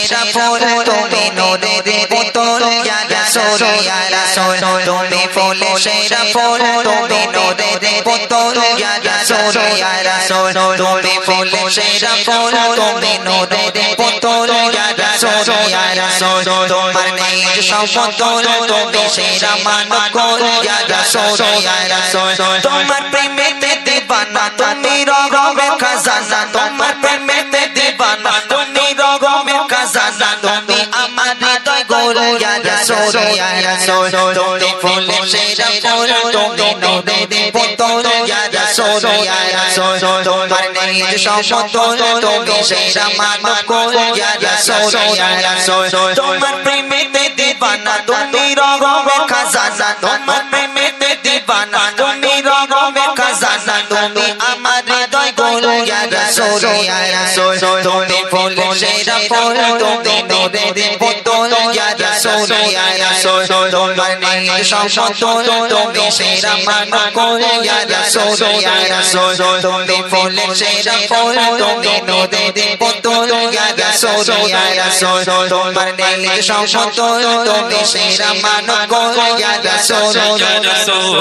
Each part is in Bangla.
সেরা ফুল তুমি নূরের পুতুল ইয়া রাসূল ইয়া রাসূল তুমি ফুলের সেরা ফুল তুমি নূরের পুতুল ইয়া রাসূল ইয়া রাসূল তুমি ফুলের সেরা ফুল তুমি নূরের পুতুল ইয়া রাসূল ইয়া রাসূল তোমার নেই সমতুল তুমি সেরা মানকুল ইয়া রাসূল ইয়া রাসূল তোমার প্রেমেতে দিবানা তুমি রগমের খাজানা তোমার প্রেমেতে দিবানা তুমি রগমের খাজানা তুমি আমার হৃদয় গোল ইয়া রাসূল ইয়া রাসূল তুমি ফুলের সেরা ফুল তুমি নূরের পুতুল ইয়া রাসূল ইয়া রাসূল তোমার নেই সমতুল তুমি সেরা মানকুল ইয়া রাসূল ইয়া রাসূল তোমার প্রেমেতে দিবানা তুমি রগমের খাজানা তোমার প্রেমেতে দিবানা তুমি রগমের খাজানা তুমি আমার হৃদয় গোল ইয়া রাসূল ইয়া রাসূল তুমি ফুলের সেরা ফুল তুমি নূরের পুতুল ইয়া রাসূল ইয়া রাসূল তোমার নেই সমতুল তুমি সেরা মানকুল ইয়া রাসূল ইয়া রাসূল তুমি ফুলের সেরা ফুল তুমি নূরের পুতুল ইয়া রাসূল ইয়া রাসূল তোমার নেই সমতুল তুমি সেরা মানকুল ইয়া রাসূল ইয়া রাসূল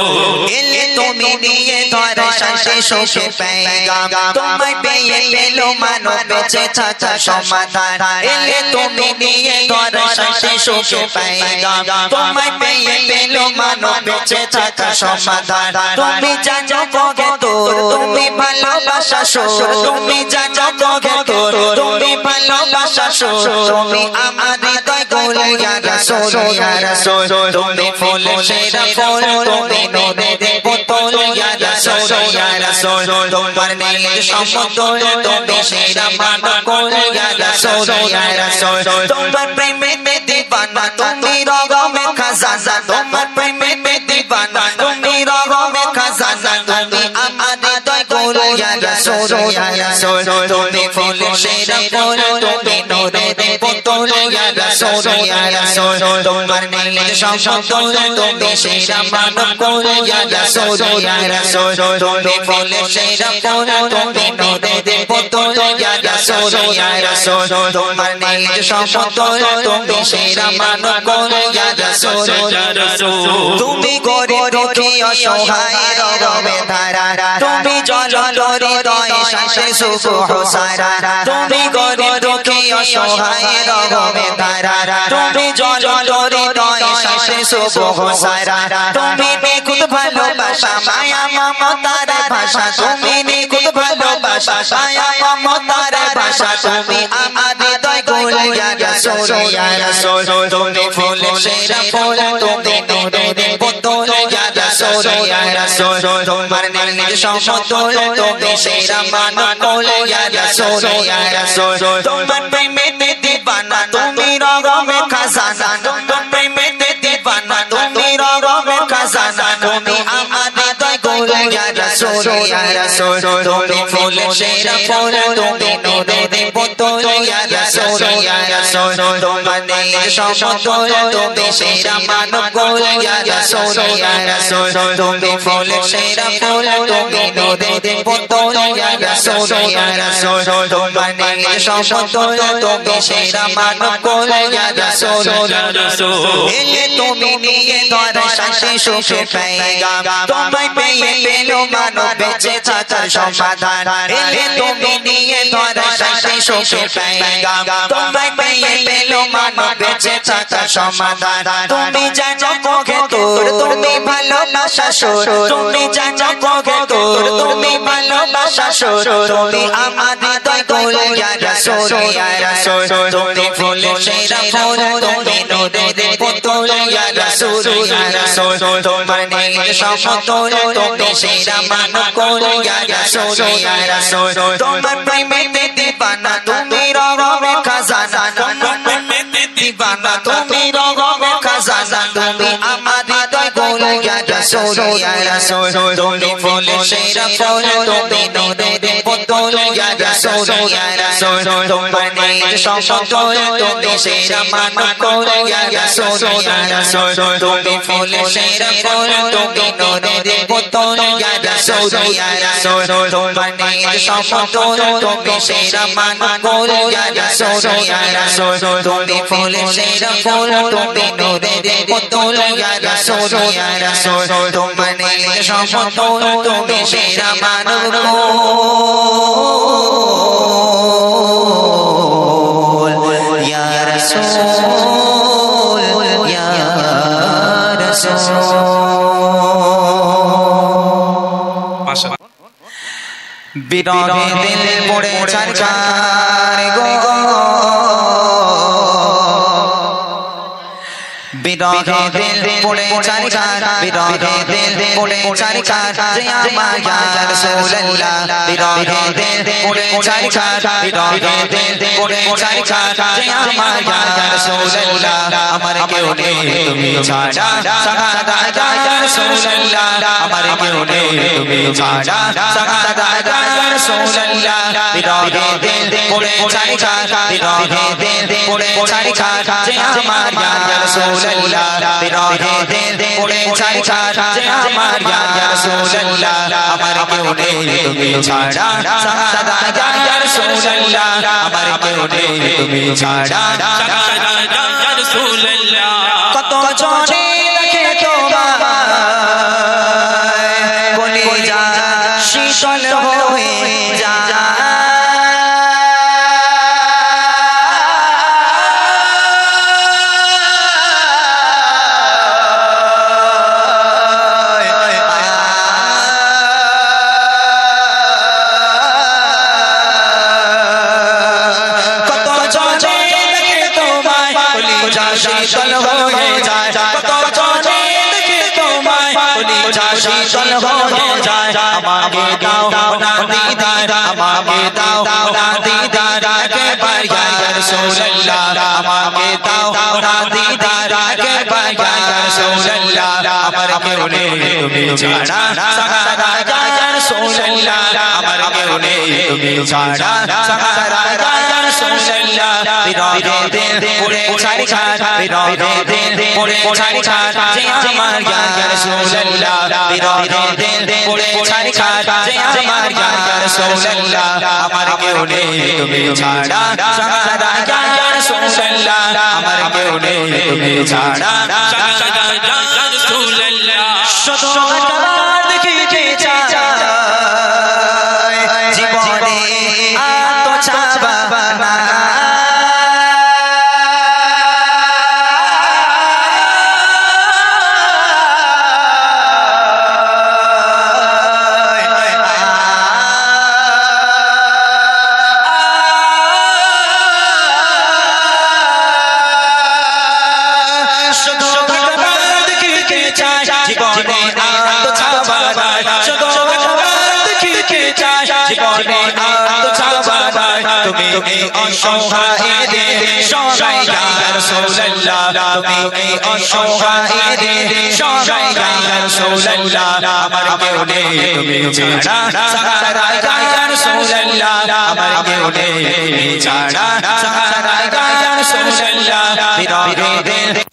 এলে তুমি নিয়ে ধরে শান্তি সুখে পেগাম তোমায় পেয়ে পেলো মানব বেঁচে থাকা সমাধান এলে তুমি নিয়ে ধরে শান্তি সুখে পেগাম তোমায় পেয়ে পেলো মানব বেঁচে থাকা সমাধান তুমি জানো গো তোর তুমি ভালোবাসা সুর তুমি জানো গো তোর তুমি ভালোবাসা সুর তুমি আমার হৃদয় গোল ইয়া রাসূল ইয়া রাসূল তুমি ফুলের সেরা ফুল তুমি নূরের পুতুল ইয়া রাসূল ইয়া রাসূল তোমার নেই সমতুল তুমি সেরা মানকুল ইয়া রাসূল ইয়া রাসূল তোমার প্রেমেতে দিবানা তুমি রগমের খাজানা তোমার প্রেমেতে দিবানা তুমি রগমের খাজানা তুমি আমার হৃদয় গোল ইয়া রাসূল ইয়া রাসূল তুমি ফুলের সেরা ফুল তুমি নূরের পুতুল ইয়া রাসূল ইয়া রাসূল তোমার নেই সমতুল তুমি সেরা মানকুল ইয়া রাসূল ইয়া রাসূল তুমি ফুলের সেরা ফুল তুমি নূরের পুতুল ইয়া রাসূল ইয়া রাসূল তোমার নেই সমতুল তুমি সেরা মানকুল ইয়া রাসূল ইয়া রাসূল তুমি গরিব দুঃখী অসহায় রগমে ধারা তুমি জলর হৃদয়ে শান্তি সুখ হোসারা তুমি গরিব দুঃখী অসহায় রগমে ধারা তুমি জলর হৃদয়ে শান্তি সুখ হোসারা তুমি নিখুঁত ভালোবাসা মায়া মমতার ভাষা তুমি নিখুঁত ভালোবাসা মায়া মমতার ভাষা তুমি আমার হৃদয় গোল ইয়া রাসূল ইয়া রাসূল তুমি ফুলের সেরা ফুল তুমি নূরের পুতুল ইয়া রাসূল ইয়া রাসূল তোমার নেই সমতুল তুমি সেরা মানকুল ইয়া রাসূল ইয়া রাসূল তোমার প্রেমেতে দিবানা তুমি রগমের খাজানা তোমার প্রেমেতে দিবানা তুমি রগমের খাজানা তুমি আমার হৃদয় গোল ইয়া রাসূল ইয়া রাসূল তুমি ফুলের সেরা ফুল তুমি নূরের পুতুল ইয়া রাসূল ইয়া রাসূল তোমার নেই সমতুল তুমি সেরা মানকুল ইয়া রাসূল ইয়া রাসূল তুমি ফুলের সেরা ফুল তুমি নূরের পুতুল ইয়া রাসূল ইয়া রাসূল তোমার নেই সমতুল তুমি সেরা মানকুল ইয়া রাসূল ইয়া রাসূল এলে তুমি নিয়ে ধরে শান্তি সুখে পেগাম তোমায় পেয়ে পেলো মানব বেঁচে থাকা সমাধান এলে তুমি নিয়ে ধরে শান্তি সুখে পেগাম তোমায় পেয়ে পেলো মানব বেঁচে থাকা সমাধান তুমি জানো গো তোর তুমি ভালোবাসা সুর তুমি জানো গো তোর তুমি ভালোবাসা সুর তুমি আমার হৃদয় গোল ইয়া রাসূল ইয়া রাসূল তুমি ফুলের সেরা ফুল তুমি নূরের পুতুল ইয়া রাসূল ইয়া রাসূল তোমার নেই সমতুল তুমি সেরা মানকুল ইয়া রাসূল ইয়া রাসূল তোমার প্রেমেতে দিবানা তুমি রগমের খাজানা তোমার প্রেমেতে দিবানা তুমি রগমের খাজানা তুমি আমার হৃদয় গোল ইয়া রাসূল ইয়া রাসূল তুমি ফুল সেরা ফুল তুমি নূরের পুতুল ইয়া রাসূল ইয়া রাসূল তোমার নিজ সম্পদ তুমি সেরা মানকুল ইয়া রাসূল ইয়া রাসূল তুমি ফুল সেরা ফুল তুমি নূরের পুতুল ইয়া রাসূল ইয়া রাসূল তোমার নিজ সম্পদ তুমি সেরা মানকুল ইয়া রাসূল ইয়া রাসূল তুমি ফুল সেরা ফুল তুমি নূরের পুতুল ইয়া রাসূল ইয়া রাসূল তোমার নিজ সম্পদ তুমি সেরা মানকুল ইয়া রাসূল ইয়া রাসূল মাশাআল্লাহ বিরহে দিল পড়ে ছারখার গো বিরহে দিল পড়ে ছারখার বিরহে দিল পড়ে ছারখার যে আমার ইয়া রাসূলুল্লাহ বিরহে দিল পড়ে ছারখার বিরহে দিল পড়ে ছারখার যে আমার ইয়া রাসূলুল্লাহ আমার কেউ নেই তুমি ছাড়া সাহাদা ইয়া রাসূলুল্লাহ আমার কেউ নেই তুমি ছাড়া সাহাদা ইয়া রাসূলুল্লাহ বিরহে দিল পড়ে ছারখার বিরহে দিল পড়ে ছারখার যে আমার ইয়া রাসূলুল্লাহ বিরহে দিল পড়ে ছারখার যে আমার ইয়া রাসূলুল্লাহ আমার কেউ নেই তুমি ছাড়া সাহাদা ইয়া রাসূলুল্লাহ আমার কেউ নেই তুমি ছাড়া সাহাদা ইয়া রাসূলুল্লাহ কত জনে দেখে তোমায় বলি যা শীতল হয়ে যা শীতল হয়ে যায় কত জনে দেখে তোমায় বলি যা শীতল হয়ে যায় আমাকে দাও না দিদার আমাকে দাও না দিদার একবার ইয়া রাসূলুল্লাহ আমাকে দাও না দিদার একবার ইয়া রাসূলুল্লাহ আমার কেউ নেই তুমি ছাড়া সাহাদা ইয়া রাসূলুল্লাহ আমার কেউ নেই তুমি ছাড়া সাহাদা ইয়া রাসূলুল্লাহ বিরহে দিল পড়ে ছারখার বিরহে দিল পড়ে ছারখার যে আমার ইয়া রাসূলুল্লাহ বিরহে দিল পড়ে ছারখার যে আমার ইয়া রাসূলুল্লাহ আমার কেউ নেই তুমি ছাড়া সাহাদা ইয়া রাসূলুল্লাহ আমার কেউ নেই তুমি ছাড়া সাহাদা ইয়া রাসূলুল্লাহ শুধু একবার দেখিতে চাই জীবনে আত চাবা না তুমি অসহায়দের সহায় ইয়া রাসূলুল্লাহ তুমি অসহায়দের সহায় ইয়া রাসূলুল্লাহ আমার কেউ নেই তুমি ছাড়া সাহাদা ইয়া রাসূলুল্লাহ আমার কেউ নেই তুমি ছাড়া সাহাদা ইয়া রাসূলুল্লাহ বিরহে দিল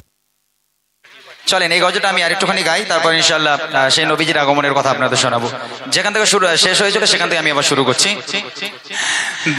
চলেন এই গজলটা আমি আরেকটুখানি গাই তারপর ইনশাআল্লাহ সেই নবীজির আগমনের কথা আপনাদের শোনাবো যেখান থেকে শুরু শেষ হয়েছিল সেখান থেকে আমি আবার শুরু করছি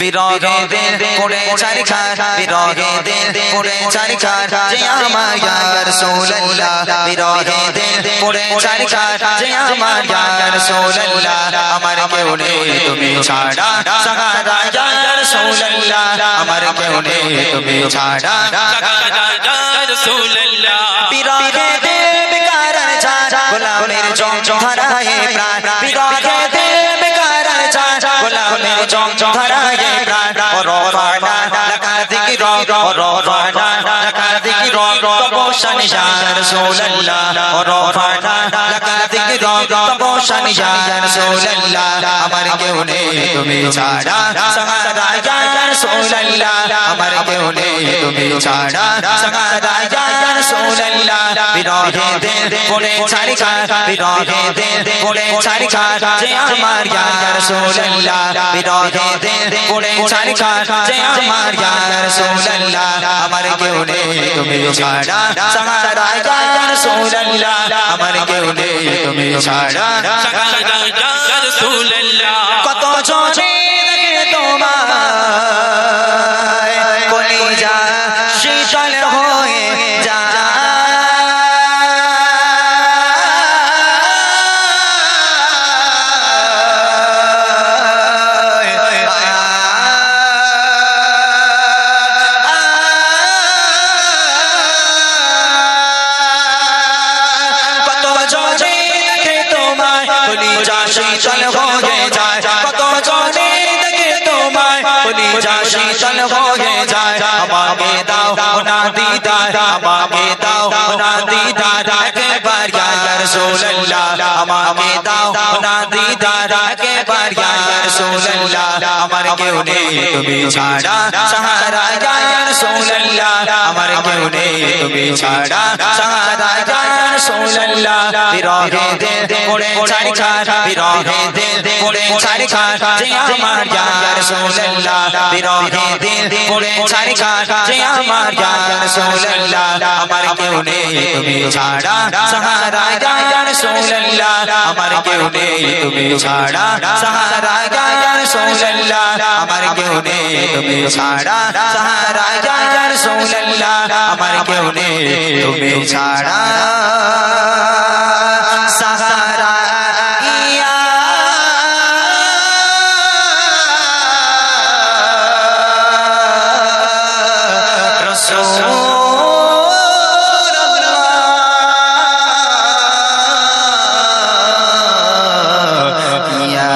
বিরহে দিল পড়ে ছারখার বিরহে দিল পড়ে ছারখার যে আমার ইয়া রাসূলুল্লাহ বিরহে দিল পড়ে ছারখার যে আমার ইয়া রাসূলুল্লাহ আমার কেউ নেই তুমি ছাড়া সাহাদা ইয়া রাসূলুল্লাহ আমার কেউ নেই তুমি ছাড়া সাহাদা ইয়া রাসূলুল্লাহ বিরহে দিল বেকার যায় গোলামের জং ধরায়ে প্রাণ বিরহে দিল বেকার যায় গোলামের জং ধরায়ে প্রাণ রফানা লাকা যিকরা রফানা লাকা যিকরা তবশান ইয়া রাসূলুল্লাহ রফানা লাকা যিকরা তবশান ইয়া রাসূলুল্লাহ আমার কেউ নেই তুমি ছাড়া সাহারা ইয়া রাসূলুল্লাহ আমার কেউ নেই তুমি ছাড়া সাহারা ইয়া রাসূলুল্লাহ বিরহে দিল পড়ে ছাড়ি খা বিরহে দিল পড়ে ছাড়ি খা যে আমার ইয়া রাসূলুল্লাহ বিরহে দিল পড়ে ছাড়ি খা যে আমার ইয়া রাসূলুল্লাহ আমার কেউ নেই তুমি ছাড়া সাহারা ইয়া রাসূলুল্লাহ আমার কেউ নেই তুমি ছাড়া সাহারা ইয়া রাসূলুল্লাহ কত জনে দেখে তোমায় কলিজা শীতল হয়ে যায় কত জনে দেখে তোমায় কলিজা শীতল হয়ে যায় কত জনে দেখে তোমায় কলিজা শীতল হয়ে যায় আমাকে দাও না দিদার আমাকে দাও না দিদার একবার ইয়া রাসূলুল্লাহ আমাকে দাও না দিদার একবার ইয়া রাসূলুল্লাহ আমার কেউ নেই তুমি ছাড়া সাহারা ইয়া রাসূলুল্লাহ আমার কেউ নেই তুমি ছাড়া সাহারা ইয়া রাসূলুল্লাহ বিরহে দিল পড়ে ছাড়ি খা বিরহে দিল পড়ে ছাড়ি খা যে আমার ইয়া রাসূলুল্লাহ বিরহে দিল পড়ে ছাড়ি খা যে আমার ইয়া রাসূলুল্লাহ আমার কেউ নেই তুমি ছাড়া সাহারা ইয়া রাসূলুল্লাহ আমার কেউ নেই তুমি ছাড়া সাহারা ইয়া রাসূলুল্লাহ আমার কেউ নেই তুমি ছাড়া সাহারা ইয়া রাসূলুল্লাহ আমার কেউ নেই তুমি ছাড়া সাহারা ইয়া রাসূলুল্লাহ ইয়া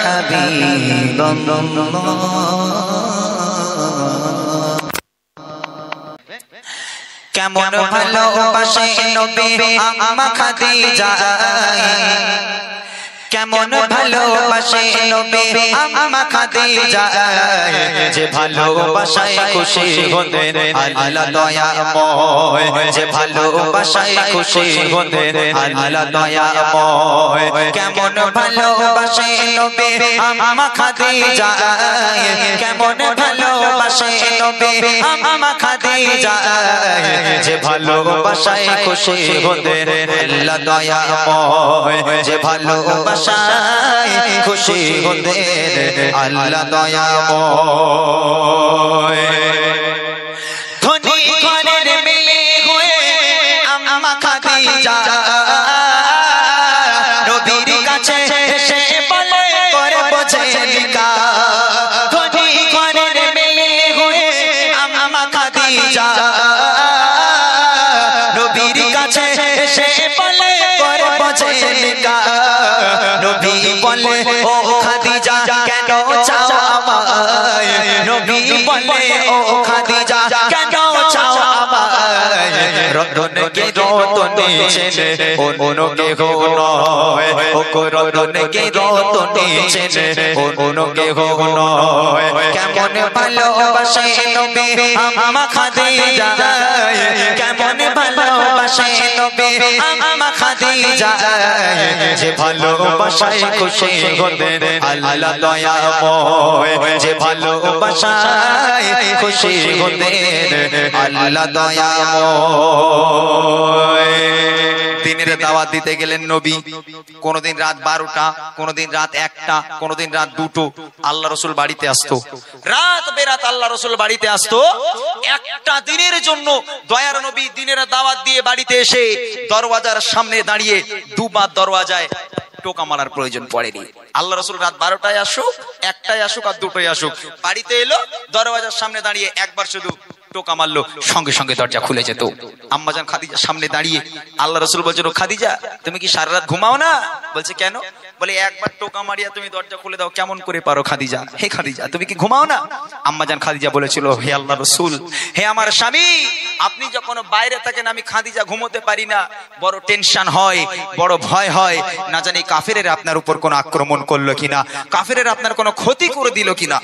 হাবিবাল্লাহ কেমন ভালোবাসে নবী আম্মা খাদিজা কেমন ভালোবাসে নবী আম্মা খাদিজা যে ভালোবাসায় খুশি হতেন আল্লাহ দয়াময় যে ভালোবাসায় খুশি হতেন আল্লাহ দয়াময় কেমন ভালোবাসে নবী আম্মা খাদিজা কেমন ভালোবাসে নবী আম্মা খাদিজা যে ভালোবাসায় খুশি হতেন আল্লাহ দয়াময় যে ভালোবাসায় খুশি হতেন আল্লাহ দয়াময় ধনী ঘরের মেয়ে হয়ে আম্মা খাদিজা নবীর কাছে এসে বলে করে বোঝে লিখা ধনী ঘরের মেয়ে হয়ে আম্মা খাদিজা নবীর কাছে এসে বলে করে বোঝে লিখা নবী বলে ও খাদিজা কেন চাও আমায় নবী বলে ও খাদিজা কেন চাও আমায় রতন কে রতনে ছেলে অন্য কেহ নয় ও রতন কে রতনে ছেলে অন্য কেহ নয় কেমন ভালোবাসে নবী আম্মা খাদিজা কেমন ভালোবাসে নবী আম্মা খাদিজা যে ভালোবাসায় খুশি হতেন আল্লাহ দয়াময় যে ভালোবাসায় খুশি হতেন আল্লাহ দয়াময় দিনের দাওয়াত দিতে গেলেন নবী কোনদিন রাত 12টা কোনদিন রাত 1টা কোনদিন রাত 2টো আল্লাহ রাসূল বাড়িতে আসতো রাত বেরাত আল্লাহ রাসূল বাড়িতে আসতো একটা দিনের জন্য দয়ার নবী দিনের দাওয়াত দিয়ে বাড়িতে এসে দরওয়াজার সামনে দাঁড়িয়ে দুবার দরওয়াজায় টোকা মারার প্রয়োজন পড়েনি আল্লাহ রাসূল রাত 12টায় আসুক 1টায় আসুক আর 2টোয় আসুক বাড়িতে এলো দরওয়াজার সামনে দাঁড়িয়ে একবার শুধু টোকা মারলো সঙ্গে সঙ্গে দরজা খুলে যেত আম্মাজান খাদিজার সামনে দাঁড়িয়ে আল্লাহ রাসূল বলছেন খাদিজা তুমি কি সারা রাত ঘুমাও না বলছে কেন বলে একবার টোকা মারিয়া তুমি দরজা খুলে দাও, কেমন করে পারো খাদিজা? হে খাদিজা, তুমি কি ঘুমাও না? আম্মাজান খাদিজা বলেছিল, হে আল্লাহ রাসূল, হে আমার স্বামী, আপনি যখন বাইরে থাকেন আমি খাদিজা ঘুমোতে পারি না, বড় টেনশন হয়, বড় ভয় হয়, না জানি কাফেরেরা আপনার উপর কোনো আক্রমণ করলো কিনা, কাফেরেরা আপনার কোনো ক্ষতি করে দিল কিনা।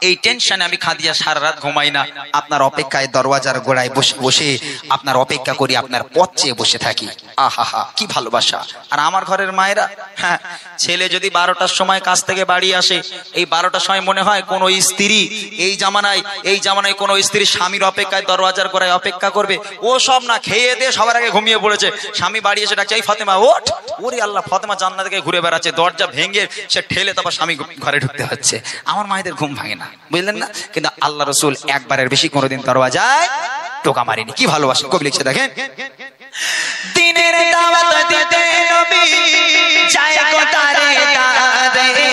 এই টেনশনে আমি খাদিজা সারা রাত ঘুমাই না, আপনার অপেক্ষায় দরওয়াজার গোড়ায় বসে বসে আপনার অপেক্ষা করি, আপনার পথ চেয়ে বসে থাকি। আহা, কি ভালোবাসা। আর আমার ঘরের মায়েরা, হ্যাঁ, ছেলে যদি 12টার সময় কাজ থেকে বাড়ি আসে, এই 12টার সময় মনে হয় কোন স্ত্রী এই জামানায় কোন স্ত্রী স্বামীর অপেক্ষায় দরওয়াজার গোড়ায় অপেক্ষা করবে। ও সব না, খেয়ে দিয়ে সবার আগে ঘুমিয়ে পড়েছে, স্বামী বাড়ি এসে ডাকছে, এই ফাতেমা ওঠ। ওরে আল্লাহ, ফাতেমা জান্নাত থেকে ঘুরে বেড়াচ্ছে, দরজা ভেঙে সে ঠেলে তারপর স্বামী ঘরে ঢুকতে হচ্ছে। আমার মায়েদের ঘুম ভাঙে না, বুঝলেন না? কিন্তু আল্লাহ রাসূল একবারের বেশি কোনোদিন দরওয়াজায় টোকা মারেনি। কি ভালোবাসা। কবি লিখছে দেখেন, দিনের দাওয়াত দিতে নবী যায় গো তারে দারে,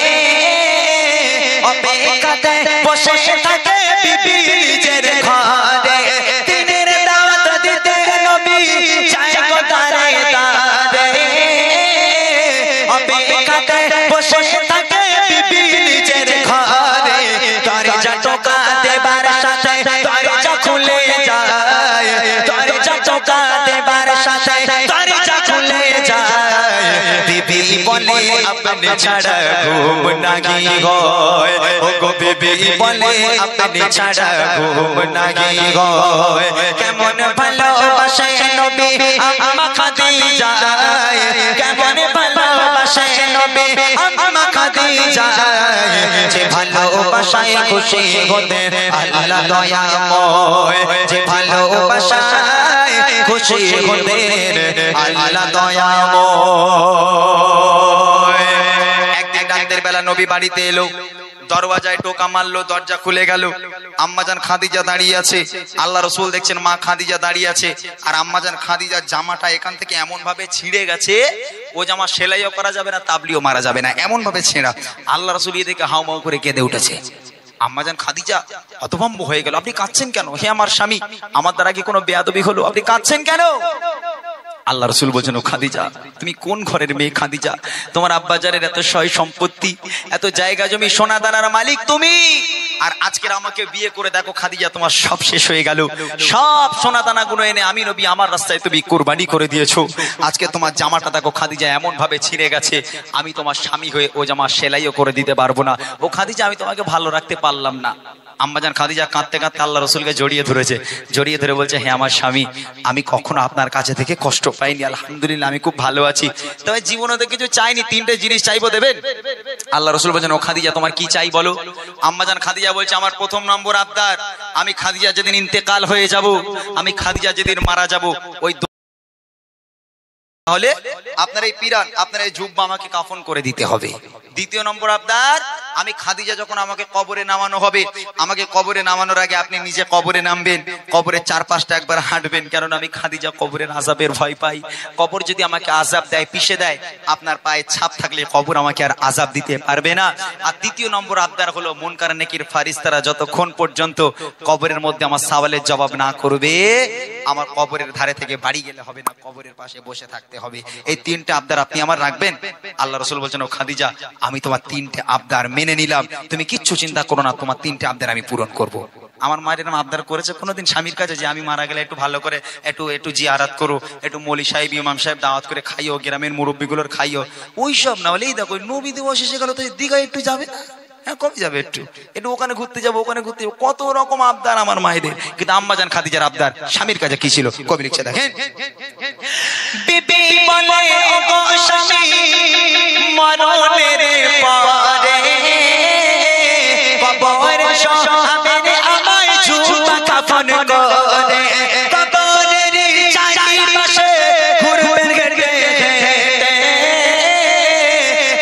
অপেক্ষাতে বসে থাকে বিবি নিজের ঘরে। দিনের দাওয়াত দিতে নবী যায় গো তারে দারে, অপেক্ষাতে বসে থাকে বিবি নিজের ঘরে। দরজা টোকা দেবার সাথে দরজা খুলে যায়, দরজা টোকা দেবার সাথে দরজা খুলে যায়। বিবি বলে আপনি ছাড়া ঘুম নাহি হয়, ও গো বিবি বলে আপনি ছাড়া ঘুম নাহি হয়। কেমন ভালোবাসে নবী আম্মা খাদিজা, কেমন ভালোবাসে নবী আম্মা খাদিজা, যে ভালোবাসায় খুশি হতে আল্লাহ দয়াময়, যে ভালোবাসায় খুশি হতে আল্লাহ দয়াময়। একদিন রাতের বেলা নবী বাড়িতে এলো, দরওয়াজায় টোকা মারলো, দরজা খুলে গেল। আম্মাজান খাদিজা দাঁড়িয়ে আছে, আল্লাহ রাসূল দেখছেন মা খাদিজা দাঁড়িয়ে আছে, আর আম্মাজান খাদিজার জামাটা এখান থেকে এমন ভাবে ছিঁড়ে গেছে, ও জামা সেলাইও করা যাবে না, তাবলিও মারা যাবে না, এমন ভাবে ছেঁড়া। আল্লাহ রাসূল এদিকে হাউমাউ করে কেঁদে উঠেছে। আম্মাজান খাদিজা হতভম্ব হয়ে গেল, আপনি কাঁদছেন কেন? হে আমার স্বামী, আমার দ্বারা কি কোনো বেয়াদবি হলো? আপনি কাঁদছেন কেন? আল্লাহ রাসূল বলেন, ও খাদিজা, তুমি কোন ঘরের মেয়ে খাদিজা? তোমার আব্বাজানের এত সয় সম্পত্তি, এত জায়গা জমি, সোনা দানার মালিক তুমি, আর আজকের আমাকে বিয়ে করে দেখো খাদিজা, তোমার সব শেষ হয়ে গেল। সব সোনা দানা গুলো এনে আমি নবী আমার রাস্তায় তুমি কুরবানি করে দিয়েছো। আজকে তোমার জামাটা দেখো খাদিজা এমন ভাবে ছিঁড়ে গেছে, আমি তোমার স্বামী হয়ে ও জামা সেলাইও করে দিতে পারবো না। ও খাদিজা, আমি তোমাকে ভালো রাখতে পারলাম না। আম্মাজান খাদিজা কাঁদতে কাঁদতে আল্লাহ রাসূলকে জড়িয়ে ধরেছে, জড়িয়ে ধরে বলছে, হে আমার স্বামী, আমি কখনো আপনার কাছে থেকে কষ্ট পাইনি, আলহামদুলিল্লাহ আমি খুব ভালো আছি, তবে জীবনে তো কিছু চাইনি, 3টে জিনিস চাইবো, দেবেন? আল্লাহ রাসূল বলেন, ও খাদিজা, তোমার কি চাই বলো? আম্মাজান খাদিজা বলছে, আমার প্রথম নম্বর আবদার, আমি খাদিজা যেদিন ইন্তেকাল হয়ে যাব, আমি খাদিজা যেদিন মারা যাব, ওই তাহলে আপনার এই পিরান, আপনার এই জুব্বা আমাকে কাফন করে দিতে হবে। দ্বিতীয় নম্বর আবদার, আমি খাদিজা যখন আমাকে কবরে নামানো হবে, আমাকে কবরে নামানোর আগে আপনি নিজে কবরে নামবেন, কবরের চারপাশটা একবার হাঁটবেন, কারণ আমি খাদিজা কবরের আযাবের ভয় পাই। কবর যদি আমাকে আযাব দেয়, পিষে দেয়, আপনার পায়ে ছাপ থাকলে কবর আমাকে আর আযাব দিতে পারবে না। আর তৃতীয় নম্বর আবদার হলো, মুনকার নেকির ফারিস্তারা যতক্ষণ পর্যন্ত কবরের মধ্যে আমার সওয়ালের জবাব না করবে, আমার কবরের ধারে থেকে বাড়ি গেলে হবে না, কবরের পাশে বসে থাকতে হবে। এই 3টে আবদার আপনি আমার রাখবেন। আল্লাহ রাসূল বলছেন, ও খাদিজা, আমি তোমার 3টে আবদার মেনে নিলাম, তুমি কিচ্ছু চিন্তা করো না, তোমার 3টে আবদার আমি পূরণ করব। আমার মায়ের এরকম আবদার করেছে কোনোদিন স্বামীর কাছে যে আমি মারা গেলে একটু ভালো করে একটু জিয়ারাত করো, একটু মৌলী সাহেব ইমাম সাহেব দাওয়াত করে খাইও, গ্রামের মুরব্বীগুলোর খাইও? ওই সব না, বলে এই দেখো নবী দিবস এসে গেল, তো দীঘায় একটু যাবে না? হ্যাঁ, কবে যাবে? একটু ওখানে ঘুরতে যাবো, ওখানে ঘুরতে যাবো, কত রকম আবদার আমার মায়েদের। কিন্তু আম্মাজান খাদিজার আবদার স্বামীর কাছে কি ছিল? কবি লিখছে দেখেন, বিবি বলে, ও গো স্বামী, মরণের পরে কবরে শোয়াবেন আমায় জুব্বা কাফন করে, কবরের চারিপাশে ঘুরবেন হেঁটে হেঁটে,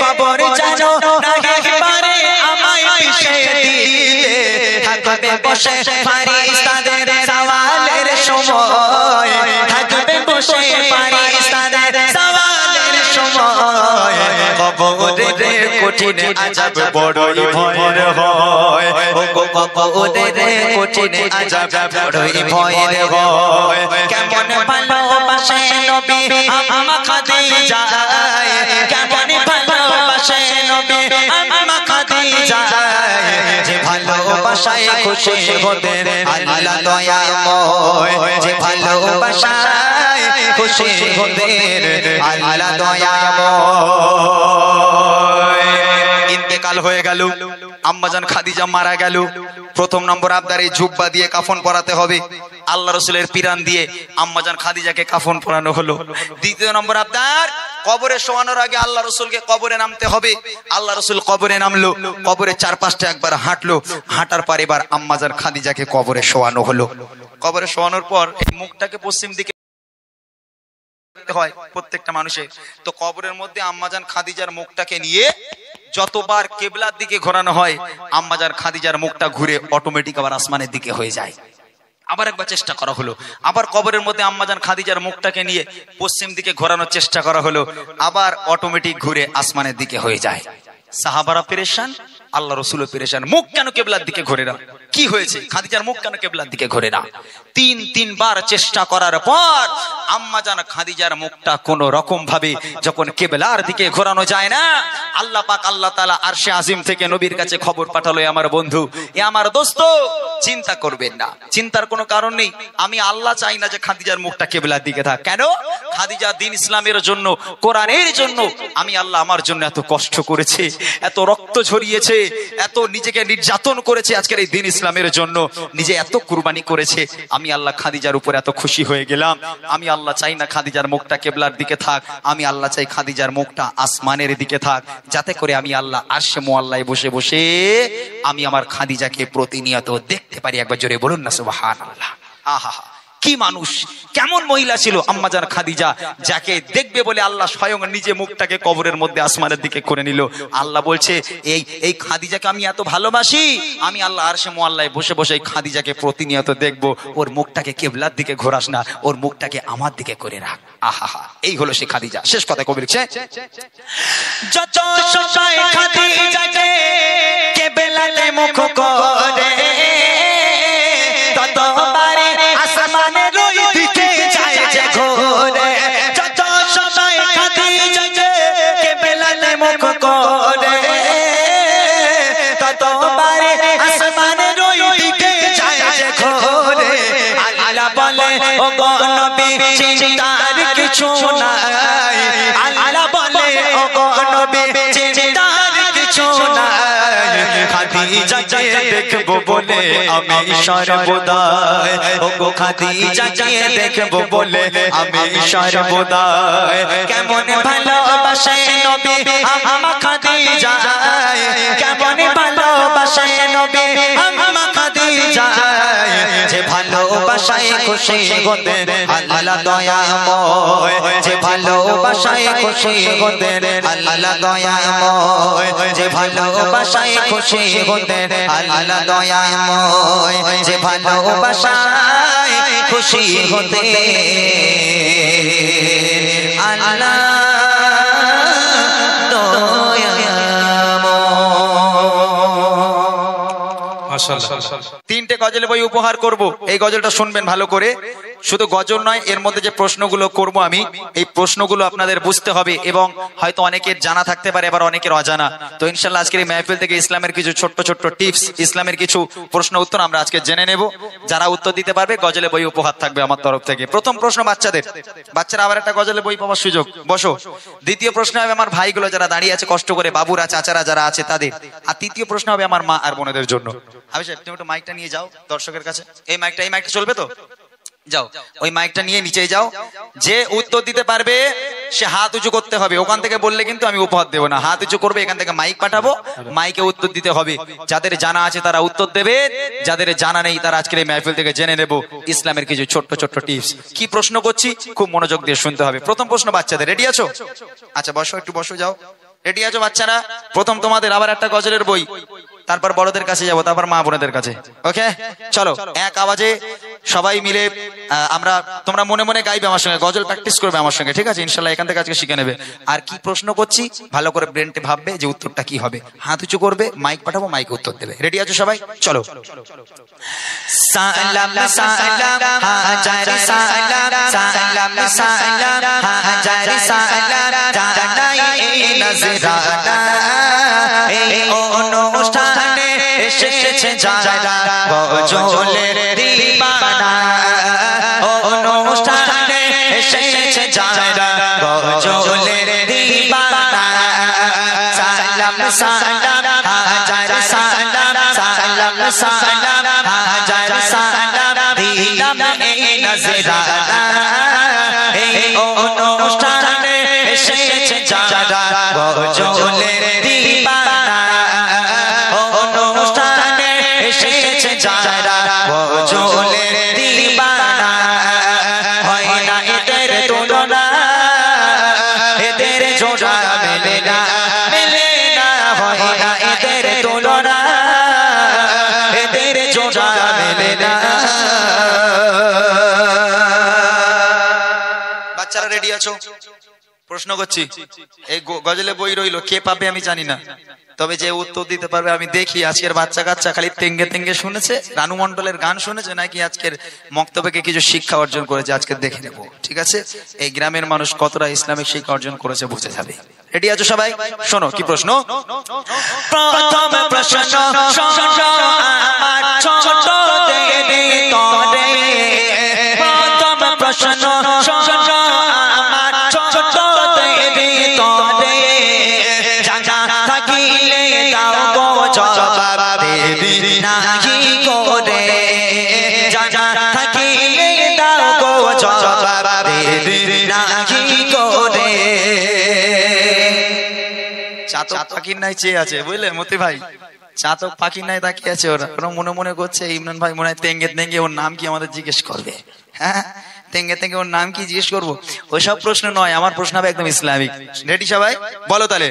কবর যেন নাহি পারে আমায় পিষে দিতে, থাকবে বসে ফারিস্তাদের সওয়ালের সময়, থাকবে বসে ফারিস্তাদের সওয়ালের সময়, কবরের কঠিন আযাব বড়ই ভয়ের হয়, ও কবরের কঠিন আযাব বড়ই ভয়ের হয়। কেমন ভালোবাসে নবী আম্মা খাদিজা, কেমন ভালোবাসে ভালোবাসায় খুশি হতে আল্লাহ দয়াময় যে ভালোবাসায় খুশি হতে আল্লাহ দয়াময়। ইন্তেকাল হয়ে গেল, আম্মাজান খাদিজা মারা গেল। প্রথম নম্বর আবদার এই জুব্বা দিয়ে কাফন পরাতে হবে, আল্লাহ রসুলের পিরান দিয়ে আম্মাজান খাদিজাকে কাফন পরানো হলো। দ্বিতীয় নম্বর আবদার কবরে শোয়ানোর আগে আল্লাহ রসুলকে কবরে নামতে হবে। আল্লাহ রসুল কবরে নামলো, কবরে 4-5টা একবার হাঁটলো, হাঁটার পর এবার আম্মাজান খাদিজাকে কবরে শোয়ানো হলো। কবরে শোয়ানোর পর এই মুখটাকে পশ্চিম দিকে হয় প্রত্যেকটা মানুষের, তো কবরের মধ্যে আম্মাজান খাদিজার মুখটাকে নিয়ে যতবার কেবলার দিকে ঘোরানো হয় আম্মাজান খাদিজার মুখটা ঘুরে অটোমেটিক আবার আসমানের দিকে হয়ে যায়। আবার একবার চেষ্টা করা হলো, আবার কবরের মধ্যে আম্মাজান খাদিজার মুখটাকে নিয়ে পশ্চিম দিকে ঘোরানোর চেষ্টা করা হলো, আবার অটোমেটিক ঘুরে আসমানের দিকে হয়ে যায়। সাহাবারা পেরেশান, আল্লাহ রসুলও পেরেশান, মুখ কেন কেবলার দিকে ঘোরে না? কি হয়েছে? খাদিজার মুখ কেন কেবলার দিকে ঘোরে না? তিনবার চেষ্টা করার পর আম্মাজান খাদিজার মুখটা কোন রকম ভাবে যখন কেবলার দিকে ঘোরানো যায় না, আল্লাহ পাক আল্লাহ তাআলা আরশে আজিম থেকে নবীর কাছে খবর পাঠালো, আমার বন্ধু, এ আমার দোস্ত, চিন্তা করবেন না, চিন্তার কোনো কারণ নেই। আমি আল্লাহ চাই না যে খাদিজার মুখটা কেবলার দিকে থাক। কেন? খাদিজা দ্বীন ইসলামের জন্য, কোরআনের জন্য আমি আল্লাহ আমার জন্য এত কষ্ট করেছে, এত রক্ত ঝরিয়েছে, এত নিজেকে নির্যাতন করেছে আজকের এই দ্বীন ইসলামের জন্য, নিজে এত কুরবানি করেছে। আমি আল্লাহ খাদিজার উপর এত খুশি হয়ে গেলাম। আমি আল্লাহ চাই না খাদিজার মুখটা কেবলার দিকে থাক, আমি আল্লাহ চাই খাদিজার মুখটা আসমানের দিকে থাক, যাতে করে আমি আল্লাহ আরশে মুআল্লায় বসে বসে আমি আমার খাদিজাকে প্রতিনিয়ত দেখতে পারি। একবার জোরে বলুন না সুবহানাল্লাহ। আহা, কি মানুষ, কেমন মহিলা ছিল আম্মাজান খাদিজা, যাকে দেখবে বলে আল্লাহ স্বয়ং নিজে মুখটাকে কবরের মধ্যে আসমানের দিকে করে নিল। আল্লাহ বলছে এই খাদিজাকে আমি এত ভালোবাসি, আমি আল্লাহ আরশে মুআল্লায় বসে বসে এই খাদিজাকে প্রতিনিয়ত দেখবো, ওর মুখটাকে কেবলার দিকে ঘোরাস না, ওর মুখটাকে আমার দিকে করে রাখ। আহা, এই হলো সেই খাদিজা। শেষ কথা কবি লিখছে, যত সময় খাদিজাকে কেবলাতে মুখ করে ততবারে আসমানের ওই দিকে যায় যে ঘোরে। যত সময় খাদিজাকে কেবলাতে মুখ করে ততবারে আসমানের ওই দিকে যায় যে ঘোরে। আল্লাহ বলে, ও গো নবী, চিন্তার কিছু নাই। আল্লাহ বলে, ও গো নবী, চিন্তার কিছু নাই। খাদিজাকে দেখবো বলে আমি সর্বদাই, ও গো খাদিজাকে দেখবো বলে আমি সর্বদাই। কেমন ভালোবাসে নবী আমার খাদিজা, কেমন ভালোবাসে নবী আমার খাদিজা, যে ভালোবাসায় খুশি হতে আল্লাহ দয়াময়, যে ভালোবাসায় খুশি হতে আল্লাহ দয়াময়, যে ভালোবাসায় খুশি হতে আল্লাহ দয়াময়, যে ভালোবাসায় খুশি হতে আল্লাহ তিনটে গজল বই উপহার করব, এই গজলটা শুনবেন ভালো করে। শুধু গজল নয়, এর মধ্যে যে প্রশ্নগুলো করব আমি, এই প্রশ্নগুলো আপনাদের বুঝতে হবে এবং হয়তো অনেকের জানা থাকতে পারে, আবার অনেকের অজানা। তো ইনশাআল্লাহ আজকের এই মাহফিল থেকে ইসলামের কিছু ছোট্ট ছোট্ট টিপস, ইসলামের কিছু প্রশ্ন উত্তর আমরা আজকে জেনে নেব। যারা উত্তর দিতে পারবে গজলে বই উপহার থাকবে আমার তরফ থেকে। প্রথম প্রশ্ন বাচ্চাদের, বাচ্চারা আবার একটা গজলে বই পাওয়ার সুযোগ, বসো। দ্বিতীয় প্রশ্ন হবে আমার ভাইগুলো যারা দাঁড়িয়ে আছে কষ্ট করে, বাবুরা চাচারা যারা আছে তাদের। আর তৃতীয় প্রশ্ন হবে আমার মা আর বোনেদের জন্য। আমি সাহেব, তুমি একটু মাইকটা নিয়ে যাও দর্শকের কাছে। এই মাইকটা চলবে তো? যাও, ওই মাইকটা নিয়ে নিচে যাও। যে উত্তর দিতে পারবে সে হাত উঁচু করতে হবে। ওখান থেকে বললে কিন্তু আমি উপহার দেবো না, হাত উঁচু করবে, এখান থেকে মাইক পাঠাবো, মাইকে উত্তর দিতে হবে। যাদের জানা আছে তারা উত্তর দেবে, যাদের জানা নেই তারা আজকের এই মাহফিল থেকে জেনে নেব ইসলামের কিছু ছোট্ট ছোট্ট টিপস। কি প্রশ্ন করছি খুব মনোযোগ দিয়ে শুনতে হবে। প্রথম প্রশ্ন বাচ্চাদের, রেডি আছো? আচ্ছা বসো, একটু বসো, যাও। রেডি আছো বাচ্চারা? প্রথম তোমাদের আবার একটা গজলের বই, তারপর বড়দের কাছে যাবো, তারপর মা বোনেদের কাছে। ওকে, চলো এক আওয়াজে সবাই মিলে আমরা, তোমরা মনে মনে গাইবে আমার সঙ্গে, গজল প্র্যাকটিস করবে আমার সঙ্গে, ঠিক আছে? ইনশাল্লাহ এখান থেকে আজকে শিখে নেবে। আর কি প্রশ্ন করছি ভালো করে ব্রেনটে ভাববে যে উত্তরটা কি হবে। হাত উঁচু করবে, মাইক পাঠাবো, মাইকে উত্তর দেবে। রেডি আছো সবাই? চলো। সালাম সালাম হাজার সালাম, সালাম সালাম হাজার সালাম, জানাই এই নজরানা এই অনুষ্ঠানে এসেছে যারা গজলের দিবানা অনুষ্ঠানে এসেছে যারা গজলের দিবানা সালাম সালাম হাজার সালাম সালাম সালাম হাজার সালাম দিলাম এই নজরানা এই অনুষ্ঠানে এসেছে যারা গজলের দিবানা অনুষ্ঠানে এসেছে যারা গজলের দিবানা হয় না এদের তুলনা এদের জোড়া মেলে না হয় না এদের তুলনা এদের জোড়া মেলে না। বাচ্চারা রেডি আছো? প্রশ্ন করছি, এই গজলে বই রইলো, কে পাবে আমি জানি না, তবে যে উত্তর দিতে পারবে আমি দেখি আজকের বাচ্চা কাচ্চা খালি তেঙ্গে তেঙ্গে শুনেছে, রানু মন্ডলের গান শুনেছে নাকি আজকের মক্তব্যকে কিছু শিক্ষা অর্জন করেছে, আজকে দেখে নেব। ঠিক আছে, এই গ্রামের মানুষ কতটা ইসলামিক শিক্ষা অর্জন করেছে বুঝে যাবে। রেডি আছো সবাই? শোনো কি প্রশ্ন। প্রথম প্রশ্ন আমার ছোট দেবে তরে, প্রথম প্রশ্ন আমার ছোট দেবে তরে, জানা থাকিলে দাও গো জবাব দেবি নাহি করে, জানা থাকিলে দাও গো জবাব দেবি নাহি করে। চাতক পাখির নাই চেয়ে আছে, বুঝলে মতি ভাই, চাতক পাখির নাই তাকিয়ে আছে। ওরা মনে মনে করছে ইমরান ভাই মনে হয় তেঙ্গে তেঙ্গে ওর নাম কি আমাদের জিজ্ঞেস করবে। হ্যাঁ, তেঙ্গে তেঙ্গে ওর নাম কি জিজ্ঞেস করবো, ওইসব প্রশ্ন নয়, আমার প্রশ্ন হবে একদম ইসলামিক। রেডি সবাই? বলো তাহলে।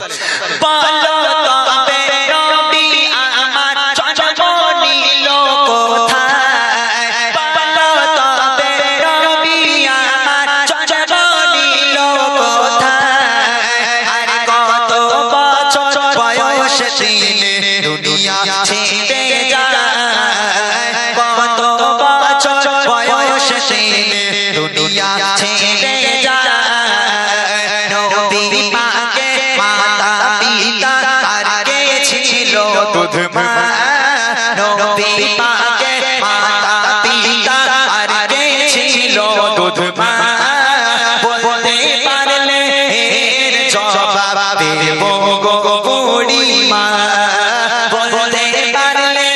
দুনিয়া ছেড়ে যায়, কত বছর বয়সে দুনিয়া ছেড়ে যায়, নবী পাকের মাতা পিতা আর কে ছিল দুধ মা, নবী পাকের মাতা পিতা আর কে ছিল দুধ মা, বলতে পারলে এর জবাব দেব গো বুড়ি মা, বলতে পারলে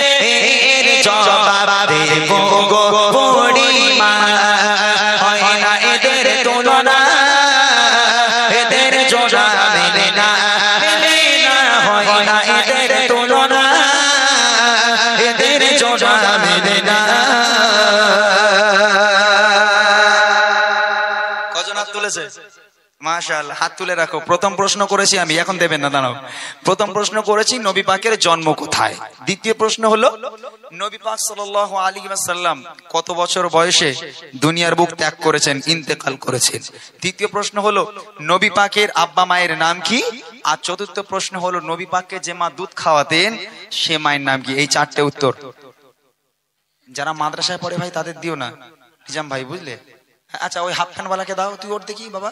এর জবাব দেব গো বুড়ি মা। হয় না এদের তুলনা এদের জোড়া মেলে না, হয় না এদের তুলনা এদের জোড়া মেলে না। কজন হাত তুলেছে? মাশাআল্লাহ, হাত তুলে রাখো। প্রথম প্রশ্ন করেছি আমি, এখন দেবেন না, দাঁড়াও। প্রথম প্রশ্ন করেছি নবী পাকের জন্ম কোথায়। দ্বিতীয় প্রশ্ন হলো নবী পাক সাল্লাল্লাহু আলাইহি ওয়াসাল্লাম কত বছর বয়সে দুনিয়ার বুক ত্যাগ করেছেন, ইন্তেকাল করেছেন। তৃতীয় প্রশ্ন হলো নবী পাকের আব্বা মায়ের নাম কি। আর চতুর্থ প্রশ্ন হলো নবী পাককে যে মা দুধ খাওয়াতেন সে মায়ের নাম কি। এই চারটে উত্তর যারা মাদ্রাসায় পড়ে ভাই তাদের দিও না, নিজাম ভাই, বুঝলে। আচ্ছা, ওই হাফ প্যান্ট ওয়ালাকে দাও, তুই ওর দেখি বাবা,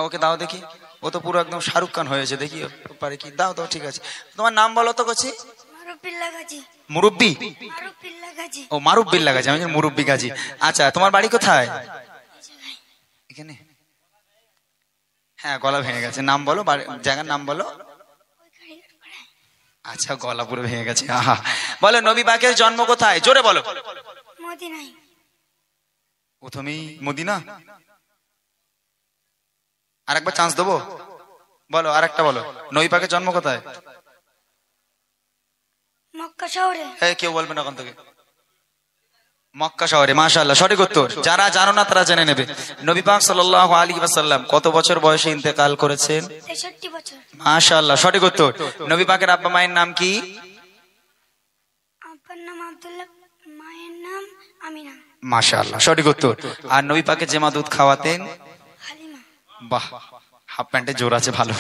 ওকে দাও দেখি, ও তো পুরো একদম শাহরুখ খান হয়েছে, দেখি পারে কি। দাও দাও, ঠিক আছে। তোমার নাম বলো তো কচি। মুরব্বি? ও মারুফ বিল্লাহ গাজী, আমি মুরব্বি গাজী। আচ্ছা, তোমার বাড়ি কোথায়? এখানে? হ্যাঁ, গলা ভেঙে গেছে। নাম বলো, জায়গার নাম বলো। আচ্ছা, গলা পুরো ভেঙে গেছে। আহা, বলো নবী পাকের জন্ম কোথায়, জোরে বলো। মদিনায়। প্রথমেই মদিনা? আরেকবার চান্স দেবো, বলো আরেকটা বলো। নবী পাকের জন্ম কোথায়? মক্কা শহরে। কেউ বলবে না ওখান থেকে। মক্কা শহরে। মাশাআল্লাহ, সঠিক উত্তর। যারা জানো না তারা জেনে নেবে। নবী পাক সাল্লাল্লাহু আলাইহি ওয়াসাল্লাম কত বছর বয়সে ইন্তেকাল করেছেন? 63 বছর। মাশাআল্লাহ, সঠিক উত্তর। নবী পাকের আব্বা মায়ের নাম কি? আব্বার নাম আব্দুল্লাহ, মায়ের নাম আমিনা। মাশাআল্লাহ, সঠিক উত্তর। আর নবী পাকে যে মা দুধ খাওয়াতেন? হালিমা। বাহ, হাফ প্যান্টে জোর আছে, ভালো।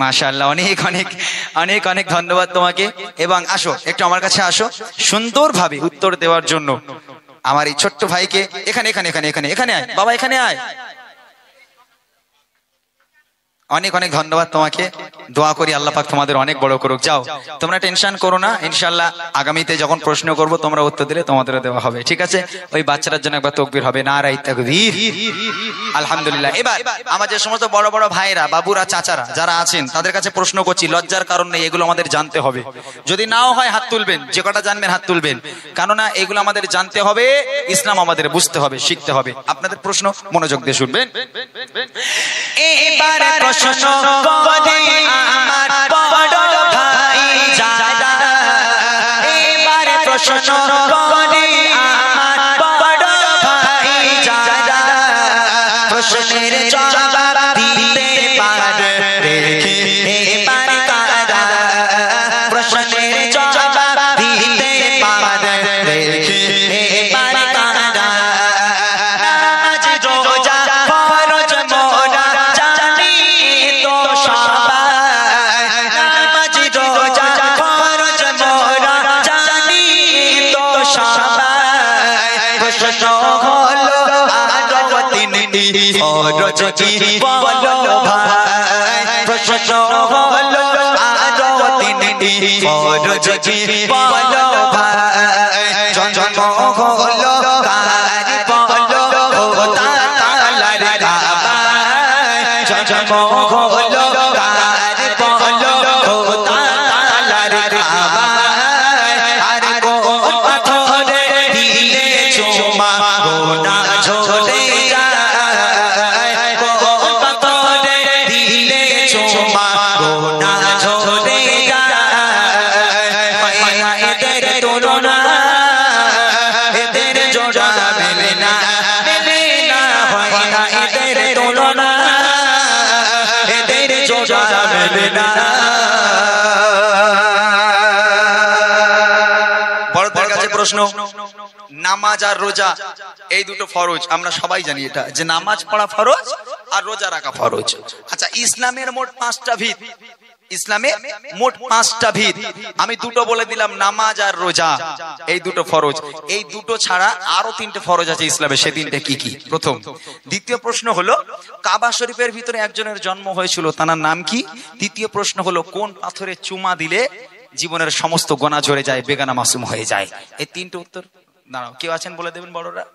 মাশাআল্লাহ, অনেক অনেক অনেক অনেক ধন্যবাদ তোমাকে। এবং আসো একটু আমার কাছে আসো, সুন্দরভাবে উত্তর দেওয়ার জন্য আমার এই ছোট্ট ভাইকে। এখানে এখানে এখানে এখানে এখানে আয় বাবা, এখানে আয়। অনেক অনেক ধন্যবাদ তোমাকে। দোয়া করি আল্লাহ পাক তোমাদের অনেক বড় করুক। যাও, তোমরা টেনশন করো না, ইনশাআল্লাহ আগামীতে যখন প্রশ্ন করব তোমরা উত্তর দিলে তোমাদেরও দেওয়া হবে, ঠিক আছে? ওই বাচ্চাটার জন্য একবার তাকবীর হবে, নারায়ে তাকবীর। আলহামদুলিল্লাহ। এবার আমার যে সমস্ত বড় বড় ভাইরা, বাবুরা, চাচারা যারা আছেন তাদের কাছে প্রশ্ন করছি, লজ্জার কারণ নেই, এগুলো আমাদের জানতে হবে। যদি নাও হয় হাত তুলবেন, যে কটা জানবেন হাত তুলবেন, কেননা এগুলো আমাদের জানতে হবে, ইসলাম আমাদের বুঝতে হবে, শিখতে হবে। আপনাদের প্রশ্ন মনোযোগ দিয়ে শুনবেন। এবারে প্রশ্ন করে আমার বড় ভাই যারা, এবারে প্রশ্ন করে আমার বড় ভাই যারা, প্রশ্নের জবাব দিতে পারে দেখি এবার কারা, প্রশ্নের জবাব দিতে পারে দেখি এবার কারা। নামাজ রোজা ফরজ মোরা জানি তো সবাই, নামাজ রোজা ফরজ মোরা জানি তো সবাই। প্রশ্ন হলো আরো তিনটি ফরজ কি বলো ভাই, প্রশ্ন হলো আরো তিনটি ফরজ কি বলো ভাই। জন্ম হলো কার বলো খোদা তাআলার কাবায়, জন্ম হলো কার বলো খোদা তাআলার কাবায়। আর কোন পাথরে দিলে চুমা গোনা ঝরে যায়, কোন পাথরে দিলে চুমা গোনা ঝরে যায়। এদের তুলনা এদের জোড়া মেলে না, মেলে না, হয় না এদের তুলনা এদের জোড়া মেলে না। বড়দের কাছে প্রশ্ন, নামাজ আর রোজা এই দুটো ফরজ, আমরা সবাই জানি এটা, যে নামাজ পড়া ফরজ আর রোজা রাখা ফরজ। আচ্ছা, ইসলামের মোট 5টা ভিত, ইসলামে মোট 5টা ভিত, আমি দুটো বলে দিলাম, নামাজ আর রোজা এই দুটো ফরজ। এই দুটো ছাড়া আরো 3টে ফরজ আছে ইসলামে, সে 3টে কি কি? প্রথম। দ্বিতীয় প্রশ্ন হলো, কাবা শরীফের ভিতরে একজনের জন্ম হয়েছিল, তার নাম কি? তৃতীয় প্রশ্ন হলো, কোন পাথরে চুমা দিলে জীবনের সমস্ত গোনা ঝরে যায়, বেগানা মাসুম হয়ে যায়? এই 3টে উত্তর দাঁড়াও, কেউ আছেন বলে দেবেন বড়রা?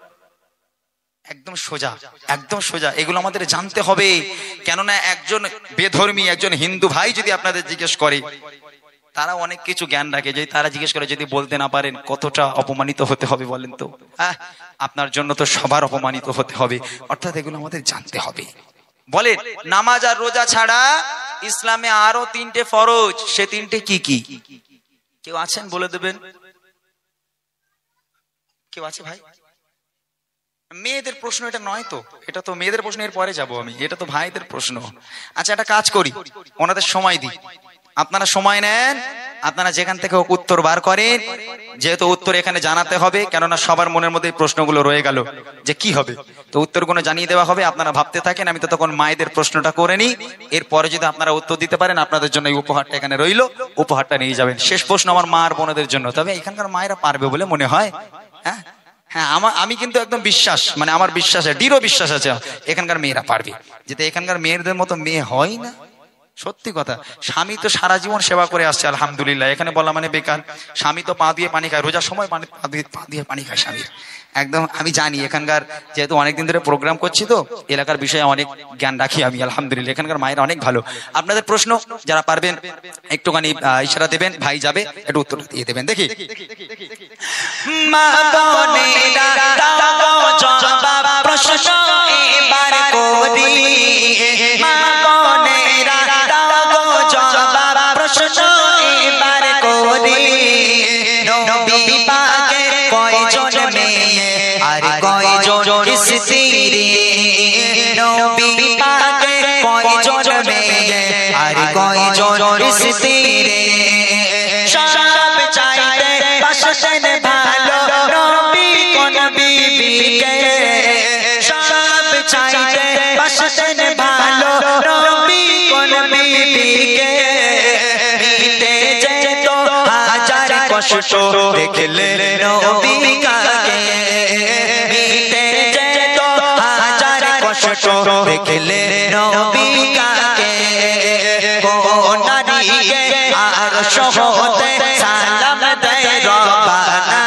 একদম সোজা, একদম সোজা, এগুলো আমাদের জানতে হবে। কেননা একজন বেধর্মী, একজন হিন্দু ভাই যদি আপনাদের জিজ্ঞেস করে, তারা অনেক কিছু জ্ঞান রাখে, যদি তারা জিজ্ঞেস করে যদি বলতে না পারেন, কতটা অপমানিত হতে হবে বলেন তো? হ্যাঁ, আপনার জন্য তো সবার অপমানিত হতে হবে, অর্থাৎ এগুলো আমাদের জানতে হবে। বলেন, নামাজ আর রোজা ছাড়া ইসলামে আরো 3টে ফরজ, সে 3টে কি কি? কেউ আছেন বলে দেবেন? কেউ আছে ভাই? মেয়েদের প্রশ্ন এটা নয় তো, এটা তো মেয়েদের প্রশ্ন, এর পরে যাবো আমি, এটা তো ভাইদের প্রশ্ন। আচ্ছা, একটা কাজ করি, ওনাদের সময় দিই, আপনারা সময় নেন, আপনারা যেখান থেকে উত্তর বার করেন, যেহেতু উত্তর এখানে জানাতে হবে, কেননা সবার মনের মধ্যে প্রশ্নগুলো রয়ে গেল যে কি হবে, তো উত্তরগুলো জানিয়ে দেওয়া হবে। আপনারা ভাবতে থাকেন, আমি তো তখন মায়েদের প্রশ্নটা করে নিই, এরপরে যদি আপনারা উত্তর দিতে পারেন, আপনাদের জন্য এই উপহারটা এখানে রইলো, উপহারটা নিয়ে যাবেন। শেষ প্রশ্ন আমার মা আর বোনদের জন্য, তবে এখানকার মায়েরা পারবে বলে মনে হয়। হ্যাঁ হ্যাঁ, আমি কিন্তু একদম বিশ্বাস, মানে আমার বিশ্বাস, দৃঢ় বিশ্বাস আছে এখানকার মেয়েরা পারবে, যেতে এখানকার মেয়েদের মতো মেয়ে হয় না। সত্যি কথা, স্বামী তো সারা জীবন সেবা করে আসছে, আলহামদুলিল্লাহ, এখানে বলা মানে বেকার। স্বামী তো পা দিয়ে পানি খায়, রোজার সময় পা দিয়ে পানি খায় স্বামীর, একদম আমি জানি। এখানকার যেহেতু অনেকদিন ধরে প্রোগ্রাম করছি, তো এলাকার বিষয়ে অনেক জ্ঞান রাখি আমি, আলহামদুলিল্লাহ। এখানকার মায়েরা অনেক ভালো। আপনাদের প্রশ্ন যারা পারবেন একটুখানি ইশারা দেবেন, ভাই যাবে, একটু উত্তর দিয়ে দেবেন। দেখি, মা বোনেরা দাও জবাব, প্রশ্ন এবার করি, মা বোনেরা দাও জবাব, প্রশ্ন এবার করি। নবী পাকের কয়জন মেয়ে আর কয়জন স্ত্রী? নবী পাকের কয়জন মেয়ে আর কয়জন স্ত্রী? সব চাইতে বাসতেন ভালো নবী কোন বিবিকে, সব চাইতে বাসতেন ভালো নবী কোন বিবিকে। মিটে যেত হাজার কষ্ট দেখলে নবী কাকে, মিটে যেত হাজার কষ্ট দেখলে নবী কাকে। শহতে সালাম দেয় রবানা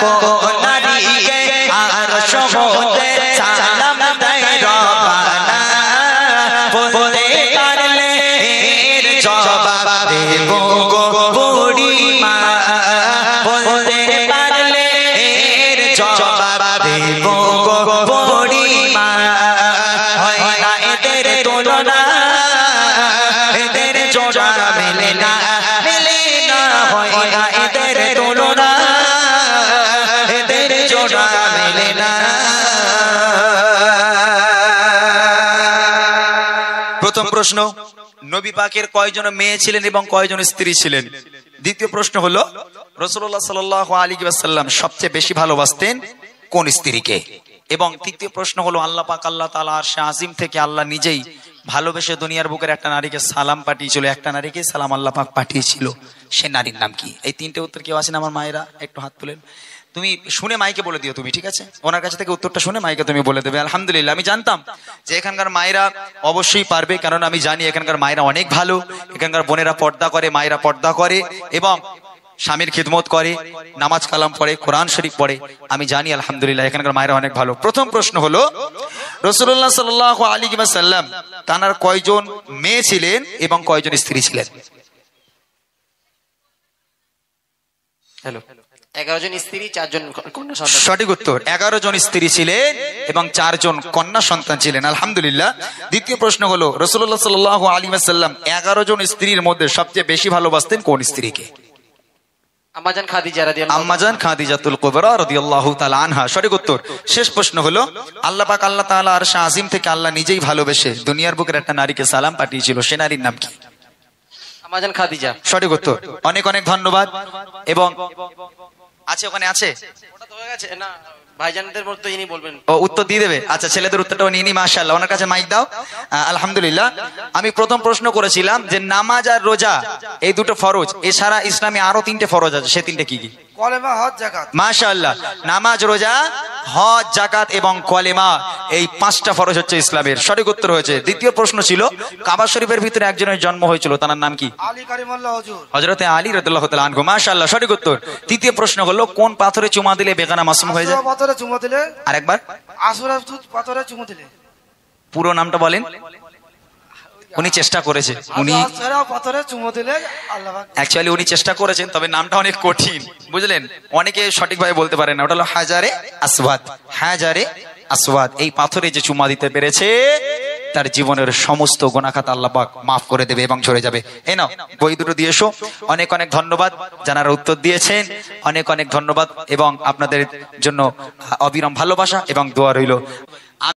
কোন নারীকে আর শহতে সালাম দেয় রবানা বলতে পারলে এর জবাব দেব গো বুড়িমা বলতে পারলে এর জবাব দেব গো বুড়িমা হয় না এদের তুলনা এদের জোড়া মেলে না হয় না এদের তুলনা এদের জোড়া মেলে না। প্রথম প্রশ্ন, নবী পাকের কয়জন মেয়ে ছিলেন এবং কয়জন স্ত্রী ছিলেন? দ্বিতীয় প্রশ্ন হলো রাসূলুল্লাহ সাল্লাল্লাহু আলাইহি ওয়াসাল্লাম সবচেয়ে বেশি ভালোবাসতেন কোন স্ত্রীকে? এবং তৃতীয় প্রশ্ন হলো আল্লাহ পাক আল্লাহ তাআলা আরশে আজিম থেকে আল্লাহ নিজেই ভালোবেসে দুনিয়ার বুকের একটা নারীকে সালাম পাঠিয়েছিল, একটা নারীকে সালাম আল্লাহ পাক পাঠিয়েছিল, সে নারীর নাম কি? এই তিনটে উত্তর কেউ আছেন আমার মায়েরা? একটু হাত তুলেন। তুমি শুনে মাইকে বলে দিও, তুমি ঠিক আছে? ওনার কাছে থেকে উত্তরটা শুনে মাইকে তুমি বলে দেবে। আলহামদুলিল্লাহ, আমি জানতাম যে এখানকার মায়েরা অবশ্যই পারবে, কারণ আমি জানি এখানকার মায়েরা অনেক ভালো, এখানকার বোনেরা পর্দা করে, মায়েরা পর্দা করে এবং স্বামীর খিদমত করে, নামাজ কালাম পড়ে, কোরআন শরীফ পড়ে, আমি জানি আলহামদুলিল্লাহ এখানকার মায়েরা অনেক ভালো। প্রথম প্রশ্ন হলো রাসূলুল্লাহ সাল্লাল্লাহু আলাইহি ওয়াসাল্লাম তানার কয়জন মেয়ে ছিলেন এবং কয়জন স্ত্রী ছিলেন? হ্যালো, 11 জন স্ত্রী, 4 জন কন্যা সন্তান। সঠিক উত্তর, 11 জন স্ত্রী ছিলেন এবং 4 জন কন্যা সন্তান ছিলেন। আলহামদুলিল্লাহ। দ্বিতীয় প্রশ্ন হলো রাসূলুল্লাহ সাল্লাল্লাহু আলাইহি ওয়াসাল্লাম 11 জন স্ত্রীর মধ্যে সবচেয়ে বেশি ভালোবাসতেন কোন স্ত্রীকে? আম্মাজান খাদিজা রাদিয়াল্লাহু আম্মাজান খাদিজাতুল কুবরা রাদিয়াল্লাহু তাআলা আনহা। সঠিক উত্তর। শেষ প্রশ্ন হলো আল্লাহ পাক আল্লাহ তাআলা আরশে আজিম থেকে আল্লাহ নিজেই ভালোবেসে দুনিয়ার বুকের একটা নারীকে সালাম পাঠিয়েছিল, সে নারীর নাম কি? আম্মাজান খাদিজা। সঠিক উত্তর। অনেক অনেক ধন্যবাদ। এবং আছে ওখানে আছে ওটা তো হয়ে গেছে না, ভাইজানদের মতো ইনি বলবেন। ও উত্তর দিয়ে দেবে? আচ্ছা, ছেলেদের উত্তরটাও নিয়ে নি। মাশাআল্লাহ, ওনার কাছে মাইক দাও। আলহামদুলিল্লাহ। আমি প্রথম প্রশ্ন করেছিলাম যে নামাজ আর রোজা এই দুটো ফরজ, এছাড়া ইসলামে আরো 3টে ফরজ আছে, সে 3টে কি কি? কলেমা, হজ, যাকাত। মাশাআল্লাহ, নামাজ, রোজা, হজ, যাকাত এবং কলেমা, এই 5টা ফরজ হচ্ছে ইসলামের। সঠিক উত্তর হয়েছে। দ্বিতীয় প্রশ্ন ছিল কাবা শরীফের ভিতরে একজনের জন্ম হয়েছিল, তার নাম কি? আলী কারিমুল্লাহ হুজুর। হযরতে আলী রাদিয়াল্লাহু তাআলা আনহু। মাশাআল্লাহ, সঠিক উত্তর। তৃতীয় প্রশ্ন হলো কোন পাথরে চুমা দিলে বেগানা মাসুম হয়ে যায়? আসুরা পাথরে চুমু দিলে। আরেকবার আসুরা পাথরে চুমু দিলে। পুরো নামটা বলেন। উনি চেষ্টা করেছে, উনি আসুরা পাথরে চুমু দিলে আল্লাহ পাক। অ্যাকচুয়ালি উনি চেষ্টা করেছেন, তবে নামটা অনেক কঠিন, বুঝলেন? অনেকে সঠিকভাবে বলতে পারে না। ওটা হলো হাজারে আসওয়াদ। হাজারে আসওয়াদ, এই পাথরে যে চুমা দিতে পেরেছে তার জীবনের সমস্ত গুনাহ খাতা আল্লাহ পাক মাফ করে দেবে এবং ঝরে যাবে। এই নাও বই দুটো দিয়ে এসো। অনেক অনেক ধন্যবাদ যারা উত্তর দিয়েছেন, অনেক অনেক ধন্যবাদ এবং আপনাদের জন্য অবিরাম ভালোবাসা এবং দোয়া রইল।